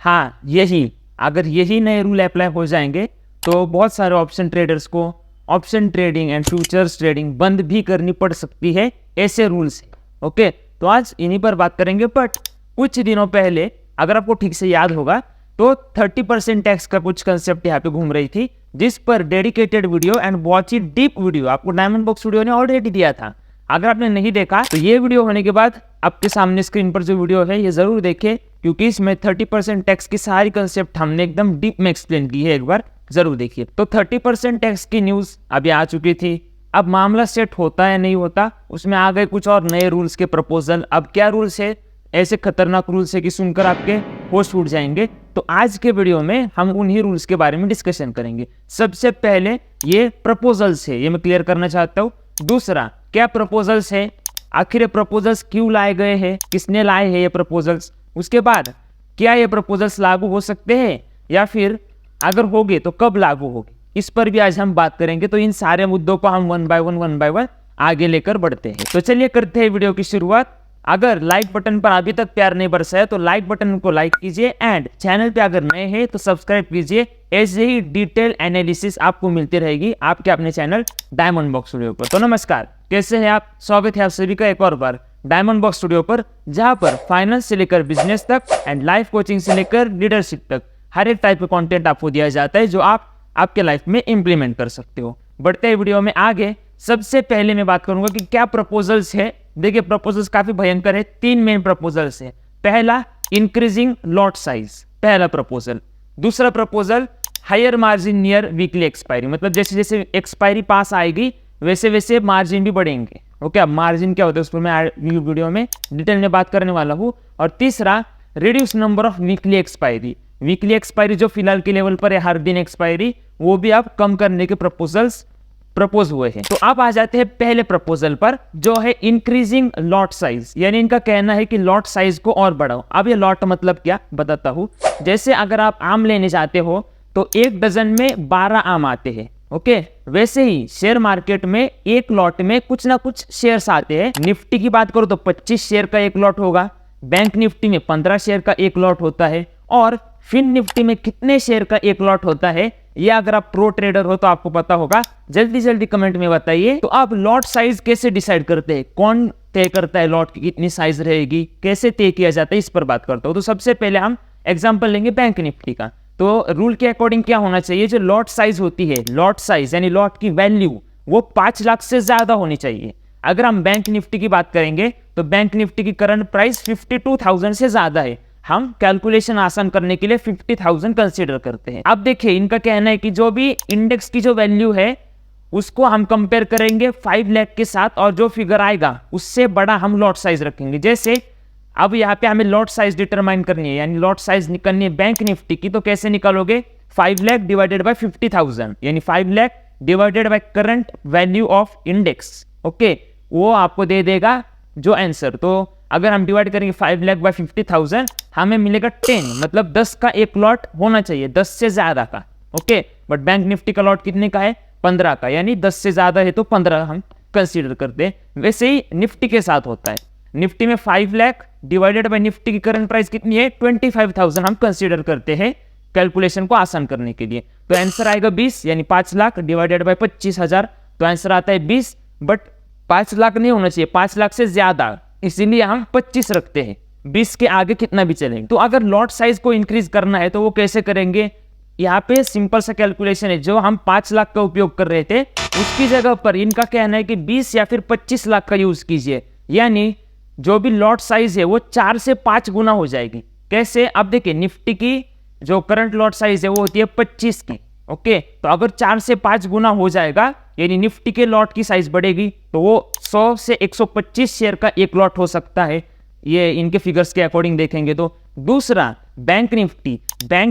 हाँ, अगर यही नए रूल अप्लाई हो जाएंगे तो बहुत सारे ऑप्शन ट्रेडर्स को option trading and futures trading बंद भी करनी पड़ सकती है ऐसे रूल्स है। ओके, तो आज इन्हीं पर बात करेंगे। बट कुछ दिनों पहले अगर आपको ठीक से याद होगा तो 30% टैक्स का कुछ कंसेप्ट यहाँ पे घूम रही थी, जिस पर dedicated video and watch it deep video आपको डायमंड बॉक्स वीडियो ने ऑलरेडी दिया था। अगर आपने नहीं देखा तो ये वीडियो होने के बाद आपके सामने स्क्रीन पर जो वीडियो है ये जरूर देखें, क्योंकि इसमें 30% टैक्स की सारी कंसेप्ट हमने एकदम डीप में एक्सप्लेन की है। एक बार जरूर देखिए। तो 30% टैक्स की न्यूज अभी आ चुकी थी। अब मामला सेट होता है नहीं होता, उसमें आ गए कुछ और नए रूल्स के प्रपोजल। अब क्या रूल्स है, ऐसे खतरनाक रूल्स है कि सुनकर आपके होश उड़ जाएंगे। तो आज के वीडियो में हम उन्हीं रूल्स के बारे में डिस्कशन करेंगे। सबसे पहले ये प्रपोजल्स है, ये मैं क्लियर करना चाहता हूँ। दूसरा, क्या प्रपोजल्स है, आखिर ये प्रपोजल्स क्यों लाए गए हैं, किसने लाए हैं ये प्रपोजल्स। उसके बाद क्या ये प्रपोजल्स लागू हो सकते हैं या फिर अगर होंगे तो कब लागू होंगे, इस पर भी आज हम बात करेंगे। तो इन सारे मुद्दों को हम वन बाय वन आगे लेकर बढ़ते हैं। तो चलिए करते हैं वीडियो की शुरुआत। अगर लाइक बटन पर अभी तक प्यार नहीं बरसा है तो लाइक बटन को लाइक कीजिए एंड चैनल पे अगर नए हैं तो सब्सक्राइब कीजिए। ऐसे ही डिटेल एनालिसिस आपको मिलती रहेगी आपके अपने चैनल डायमंड बॉक्स स्टूडियो पर। तो नमस्कार, कैसे हैं आप? स्वागत है आप सभी का एक और बार डायमंड बॉक्स स्टूडियो पर, जहां पर फाइनेंस से लेकर बिजनेस तक एंड लाइफ कोचिंग से लेकर लीडरशिप तक हर एक टाइप का कंटेंट आपको दिया जाता है जो आप आपके लाइफ में इंप्लीमेंट कर सकते हो। बढ़ते वीडियो में आगे, सबसे पहले मैं बात करूंगा कि क्या प्रपोजल्स है। देखिए, प्रपोजल्स काफी भयंकर है। 3 मेन प्रपोजल्स है। पहला, इंक्रीजिंग लॉट साइज, पहला प्रपोजल। दूसरा proposal, higher margin near weekly expiry, मतलब जैसे जैसे एक्सपायरी पास आएगी वैसे वैसे मार्जिन भी बढ़ेंगे। ओके, अब मार्जिन क्या होता है उस पर मैं वीडियो में डिटेल में बात करने वाला हूँ। और तीसरा, reduce number of weekly expiry, weekly expiry जो फिलहाल के लेवल पर है हर दिन एक्सपायरी, वो भी आप कम करने के प्रपोजल्स प्रपोज हुए हैं। तो आप आ जाते हैं पहले प्रपोजल पर, जो है इंक्रीजिंग लॉट साइज, यानी इनका कहना है कि लॉट साइज को और बढ़ाओ। अब ये लॉट मतलब क्या बताता हूं। जैसे अगर आप आम लेने जाते हो तो 1 डजन में 12 आम आते हैं। ओके, वैसे ही शेयर मार्केट में एक लॉट में कुछ ना कुछ शेयर्स आते हैं। निफ्टी की बात करो तो 25 शेयर का एक लॉट होगा, बैंक निफ्टी में 15 शेयर का एक लॉट होता है, और फिन निफ्टी में कितने शेयर का एक लॉट होता है, ये अगर आप प्रो ट्रेडर हो तो आपको पता होगा। जल्दी जल्दी कमेंट में बताइए। तो आप लॉट साइज कैसे डिसाइड करते हैं, कौन तय करता है लॉट की कितनी साइज रहेगी, कैसे तय किया जाता है, इस पर बात करता हूं। तो सबसे पहले हम एग्जांपल लेंगे बैंक निफ्टी का। तो रूल के अकॉर्डिंग क्या होना चाहिए, जो लॉट साइज होती है, लॉट साइज यानी लॉट की वैल्यू, वो 5 लाख से ज्यादा होनी चाहिए। अगर हम बैंक निफ्टी की बात करेंगे तो बैंक निफ्टी की करंट प्राइस 52,000 से ज्यादा है। हम कैलकुलेशन आसान करने के लिए 50,000 कंसीडर करते हैं। अब देखिए, इनका कहना है कि जो भी इंडेक्स की जो वैल्यू है उसको हम कंपेयर करेंगे 5 लाख के साथ, और जो फिगर आएगा उससे बड़ा हम लॉट साइज रखेंगे। जैसे अब यहाँ पे हमें लॉट साइज डिटरमाइन करनी है, यानी लॉट साइज निकलनी है बैंक निफ्टी की। तो कैसे निकालोगे, 5 लाख डिवाइडेड बाय 50,000, यानी 5 lakh divided by current value of index. Okay, वो आपको दे देगा जो आंसर। तो अगर हम डिवाइड करेंगे 5 लाख बाय 50,000, हमें मिलेगा 10, मतलब 10 का एक लॉट होना चाहिए, 10 से ज्यादा का। ओके, बट बैंक निफ्टी का लॉट कितने का है, 15 का, यानी 10 से ज्यादा है तो 15 हम कंसीडर करते हैं। वैसे ही निफ्टी के साथ होता है। निफ्टी में 5 लाख डिवाइडेड बाय निफ्टी की करंट प्राइस कितनी है, 25,000 हम कंसीडर करते हैं कैलकुलेशन को आसान करने के लिए। तो आंसर आएगा 20, यानी 5 लाख डिवाइडेड बाय 25,000, तो आंसर आता है 20। बट 5 लाख नहीं होना चाहिए, 5 लाख से ज्यादा, इसीलिए हम 25 रखते हैं। 20 के आगे कितना भी चलेंगे। तो अगर लॉट साइज को इंक्रीज करना है तो वो कैसे करेंगे, यहाँ पे सिंपल सा कैलकुलेशन है। जो हम 5 लाख का उपयोग कर रहे थे उसकी जगह पर इनका कहना है कि 20 या फिर 25 लाख का यूज कीजिए, यानी जो भी लॉट साइज है वो 4 से 5 गुना हो जाएगी। कैसे, अब देखिए, निफ्टी की जो करंट लॉट साइज है वो होती है 25 की। ओके, तो अगर 4 से 5 गुना हो जाएगा, यानी निफ्टी के लॉट की साइज बढ़ेगी, तो वो 100 से 125 शेयर का एक लॉट हो सकता है। ये इनके फिगर्स के अकॉर्डिंग देखेंगे तो। दूसरा, बैंक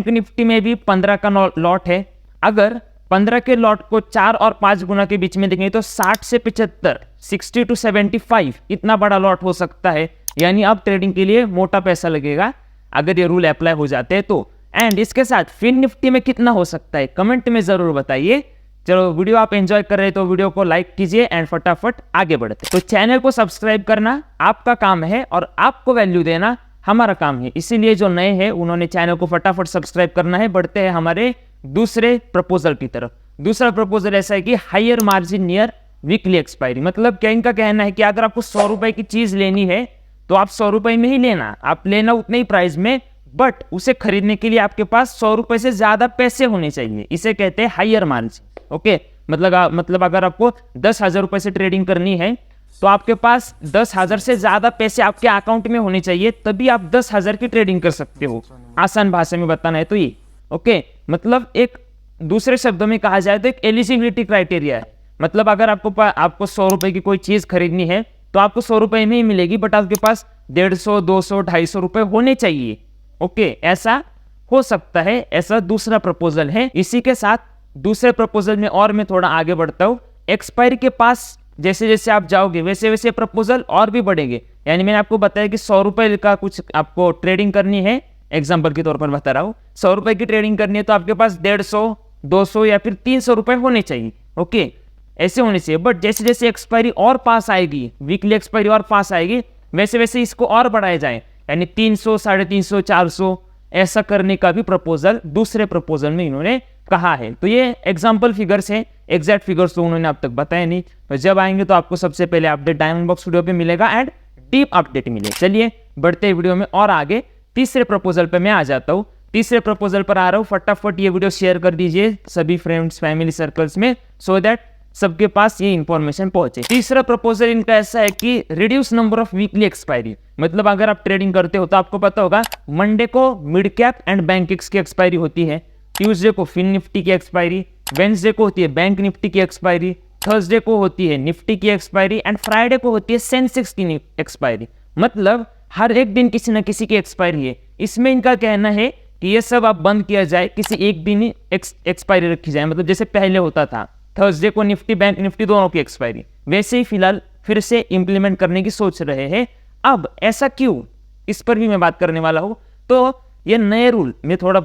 निफ्टी में भी 15 का लॉट है। अगर 15 के लॉट को 4 और 5 गुना के बीच में देखेंगे तो 60 से 75, 60 to 75 इतना बड़ा लॉट हो सकता है। यानी अब ट्रेडिंग के लिए मोटा पैसा लगेगा अगर ये रूल अप्लाई हो जाते हैं तो। एंड इसके साथ फिन निफ्टी में कितना हो सकता है, कमेंट में जरूर बताइए। चलो, वीडियो आप एंजॉय कर रहे हैं तो वीडियो को लाइक कीजिए एंड फटाफट आगे बढ़ते। तो चैनल को सब्सक्राइब करना आपका काम है और आपको वैल्यू देना हमारा काम है। इसीलिए जो नए हैं उन्होंने चैनल को फटाफट सब्सक्राइब करना है। बढ़ते हैं हमारे दूसरे प्रपोजल की तरफ। दूसरा प्रपोजल ऐसा है कि higher margin near weekly expiry. मतलब क्या इनका कहना है कि अगर आपको 100 रुपए की चीज लेनी है तो आप 100 रुपए में ही लेना, आप लेना उतने ही प्राइस में, बट उसे खरीदने के लिए आपके पास 100 रुपए से ज्यादा पैसे होने चाहिए। इसे कहते हैं हायर मार्जिन। ओके, मतलब अगर आपको 10,000 रुपए से ट्रेडिंग करनी है तो आपके पास 10,000 से ज्यादा पैसे आपके अकाउंट में होने चाहिए, तभी आप 10,000 की ट्रेडिंग कर सकते हो। आसान भाषा में बताना है तो ये। ओके, मतलब एक दूसरे शब्दों में कहा जाए तो एक एलिजिबिलिटी क्राइटेरिया है। मतलब अगर आपको 100 रुपए की कोई चीज खरीदनी है तो आपको 100 रुपए में ही मिलेगी, बट आपके पास 150, 200, 250 रुपए होने चाहिए। ओके, ऐसा हो सकता है। ऐसा दूसरा प्रपोजल है। इसी के साथ दूसरे प्रपोजल में और मैं थोड़ा आगे बढ़ता हूं। एक्सपायरी के पास जैसे जैसे आप जाओगे वैसे वैसे प्रपोजल और भी बढ़ेंगे। यानी मैंने आपको बताया कि 100 रुपए का कुछ आपको ट्रेडिंग करनी है, एग्जाम्पल के तौर पर बता रहा हूं, 100 रुपए की ट्रेडिंग करनी है तो आपके पास 150, 200 या फिर 300 रुपए होने चाहिए। ओके, ऐसे होने चाहिए। बट जैसे जैसे एक्सपायरी और पास आएगी, वीकली एक्सपायरी और पास आएगी, वैसे वैसे इसको और बढ़ाया जाए, यानी 300, 350, 400 ऐसा करने का भी प्रपोजल दूसरे प्रपोजल में इन्होंने कहा है। तो ये एग्जाम्पल फिगर्स है, एग्जैक्ट फिगर्स तो उन्होंने अब तक बताया नहीं। तो जब आएंगे तो आपको सबसे पहले अपडेट डायमंड बॉक्स वीडियो पे मिलेगा एंड डीप अपडेट मिलेगा। चलिए बढ़ते वीडियो में और आगे तीसरे प्रपोजल पे मैं आ जाता हूँ। तीसरे प्रपोजल पर आ रहा हूँ। फटाफट ये वीडियो शेयर कर दीजिए सभी फ्रेंड्स, फैमिली सर्कल्स में, सो दैट सबके पास ये इंफॉर्मेशन पहुंचे। तीसरा प्रपोजल इनका ऐसा है कि reduce number of weekly expiry. मतलब अगर आप ट्रेडिंग करते हो तो आपको पता होगा मंडे को mid cap and bank x की एक्सपायरी होती है, ट्यूसडे को फिन निफ्टी की एक्सपायरी, वेंसडे को होती है बैंक निफ्टी की एक्सपायरी, थर्सडे को होती है निफ्टी की एक्सपायरी एंड फ्राइडे को होती है सेंसेक्स की एक्सपायरी। मतलब हर एक दिन किसी न किसी की एक्सपायरी है। इसमें इनका कहना है कि ये सब आप बंद किया जाए, किसी एक दिन ही एक्सपायरी रखी जाए। मतलब जैसे पहले होता था थर्सडे को निफ्टी बैंक निफ्टी दोनों की एक्सपायरी, वैसे ही फिलहाल फिर से इंप्लीमेंट करने की सोच रहे हैं। अब ऐसा क्यों, इस पर भी मैं बात करने वाला हूं। तो ये नए रूल, मैं थोड़ा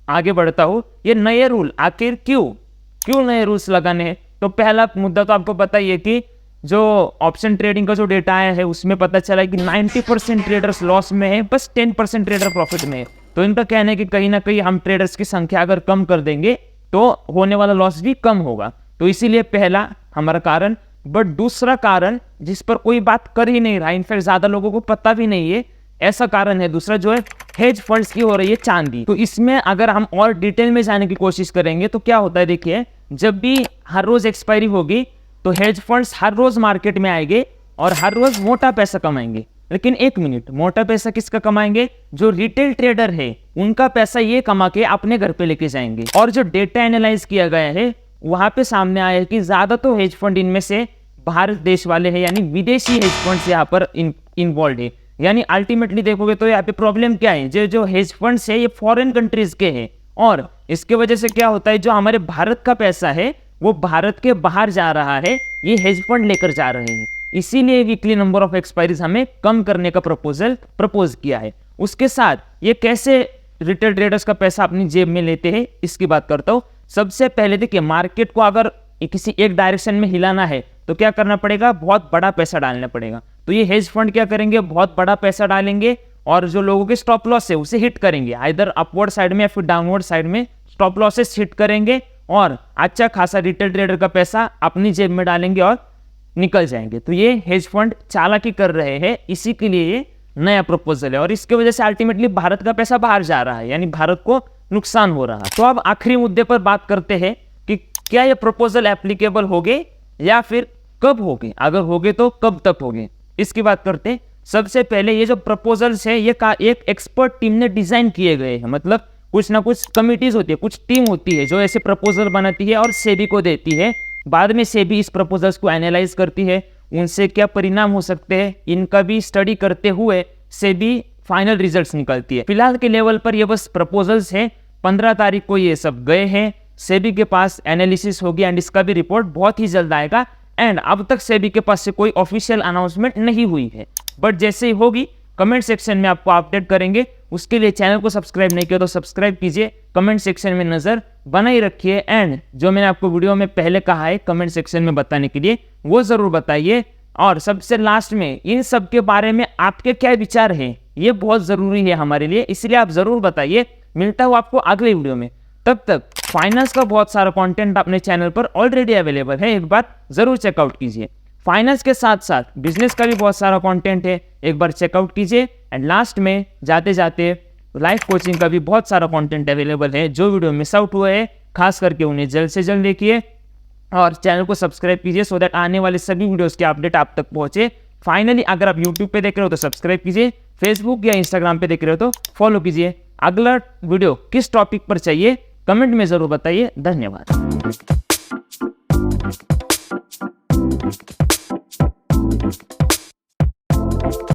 आगे बढ़ता हूं, ये नए रूल आखिर क्यों नए रूल्स लगाने हैं। तो पहला मुद्दा तो आपको पता ही है कि जो ऑप्शन ट्रेडिंग का जो डेटा आया है उसमें पता चला है कि 90% ट्रेडर्स लॉस में है, बस 10% ट्रेडर प्रॉफिट में है। तो इनका कहना है कि कहीं ना कहीं हम ट्रेडर्स की संख्या अगर कम कर देंगे तो होने वाला लॉस भी कम होगा। तो इसीलिए पहला हमारा कारण। बट दूसरा कारण जिस पर कोई बात कर ही नहीं रहा, इनफैक्ट ज्यादा लोगों को पता भी नहीं है, ऐसा कारण है दूसरा जो है हेज फंड्स की हो रही है चांदी। तो इसमें अगर हम और डिटेल में जाने की कोशिश करेंगे तो क्या होता है, देखिए जब भी हर रोज एक्सपायरी होगी तो हेज फंड्स हर रोज मार्केट में आएंगे और हर रोज मोटा पैसा कमाएंगे। लेकिन एक मिनट, मोटा पैसा किसका कमाएंगे? जो रिटेल ट्रेडर है उनका पैसा ये कमा के अपने घर पे लेके जाएंगे। और जो डेटा एनालाइज किया गया है वहां पे सामने आया है कि ज्यादा तो हेज फंड इनमें से भारत देश वाले हैं, यानी विदेशी हेज फंड्स यहाँ पर इन्वॉल्व है। यानी अल्टीमेटली देखोगे तो यहाँ पे प्रॉब्लम क्या है, जो हेज फंड्स है ये फॉरेन कंट्रीज के हैं और इसके वजह से क्या होता है, जो हमारे भारत का पैसा है वो भारत के बाहर जा रहा है, ये हेज फंड लेकर जा रहे हैं। इसीलिए वीकली नंबर ऑफ एक्सपायरीज हमें कम करने का प्रपोज किया है। उसके साथ ये कैसे रिटेल ट्रेडर्स का पैसा अपनी जेब में लेते हैं इसकी बात करता हूँ। सबसे पहले देखिए, मार्केट को अगर किसी एक डायरेक्शन में हिलाना है तो क्या करना पड़ेगा, बहुत बड़ा पैसा डालना पड़ेगा। तो ये हेज फंड क्या करेंगे, बहुत बड़ा पैसा डालेंगे और जो लोगों के स्टॉप लॉस है उसे हिट करेंगे, आइदर अपवर्ड साइड में या फिर डाउनवर्ड साइड में स्टॉप लॉसेस हिट करेंगे और अच्छा खासा रिटेल ट्रेडर का पैसा अपनी जेब में डालेंगे और निकल जाएंगे। तो ये हेज फंड चालाकी कर रहे हैं, इसी के लिए ये नया प्रपोजल है और इसके वजह से अल्टीमेटली भारत का पैसा बाहर जा रहा है, यानी भारत को नुकसान हो रहा है। तो अब आखिरी मुद्दे पर बात करते हैं कि क्या ये प्रपोजल एप्लीकेबल होंगे या फिर कब होंगे, अगर होंगे तो कब तक होंगे, इसकी बात करते हैं। सबसे पहले ये जो प्रपोजल्स है ये एक एक्सपर्ट टीम ने डिजाइन किए गए हैं। मतलब कुछ ना कुछ कमिटीज होती है, कुछ टीम होती है जो ऐसे प्रपोजल बनाती है और सेबी को देती है। बाद में सेबी इस प्रपोजल्स को एनालाइज करती है, उनसे क्या परिणाम हो सकते हैं इनका भी स्टडी करते हुए सेबी फाइनल रिजल्ट्स निकलती है। फिलहाल के लेवल पर ये बस प्रपोजल्स है। 15 तारीख को ये सब गए हैं, सेबी के पास एनालिसिस होगी एंड इसका भी रिपोर्ट बहुत ही जल्द आएगा। एंड अब तक सेबी के पास से कोई ऑफिशियल अनाउंसमेंट नहीं हुई है, बट जैसे ही होगी कमेंट सेक्शन में आपको अपडेट करेंगे। उसके लिए चैनल को सब्सक्राइब नहीं किया तो सब्सक्राइब कीजिए, कमेंट सेक्शन में नजर बनाए रखिए एंड जो मैंने आपको वीडियो में पहले कहा है कमेंट सेक्शन में बताने के लिए वो जरूर बताइए। और सबसे लास्ट में इन सब के बारे में आपके क्या विचार हैं ये बहुत ज़रूरी है हमारे लिए, इसलिए आप ज़रूर बताइए। मिलता हूँ आपको अगले वीडियो में। तब तक फाइनेंस का बहुत सारा कंटेंट अपने चैनल पर ऑलरेडी अवेलेबल है, एक बार ज़रूर चेकआउट कीजिए। फाइनेंस के साथ साथ बिजनेस का भी बहुत सारा कंटेंट है, एक बार चेकआउट कीजिए। एंड लास्ट में जाते जाते लाइफ कोचिंग का भी बहुत सारा कंटेंट अवेलेबल है। जो वीडियो मिस आउट हुए हैं खास करके उन्हें जल्द से जल्द देखिए और चैनल को सब्सक्राइब कीजिए, सो दैट आने वाले सभी वीडियोस के अपडेट आप तक पहुंचे। फाइनली अगर आप यूट्यूब पे देख रहे हो तो सब्सक्राइब कीजिए, फेसबुक या इंस्टाग्राम पे देख रहे हो तो फॉलो कीजिए। अगला वीडियो किस टॉपिक पर चाहिए कमेंट में ज़रूर बताइए। धन्यवाद।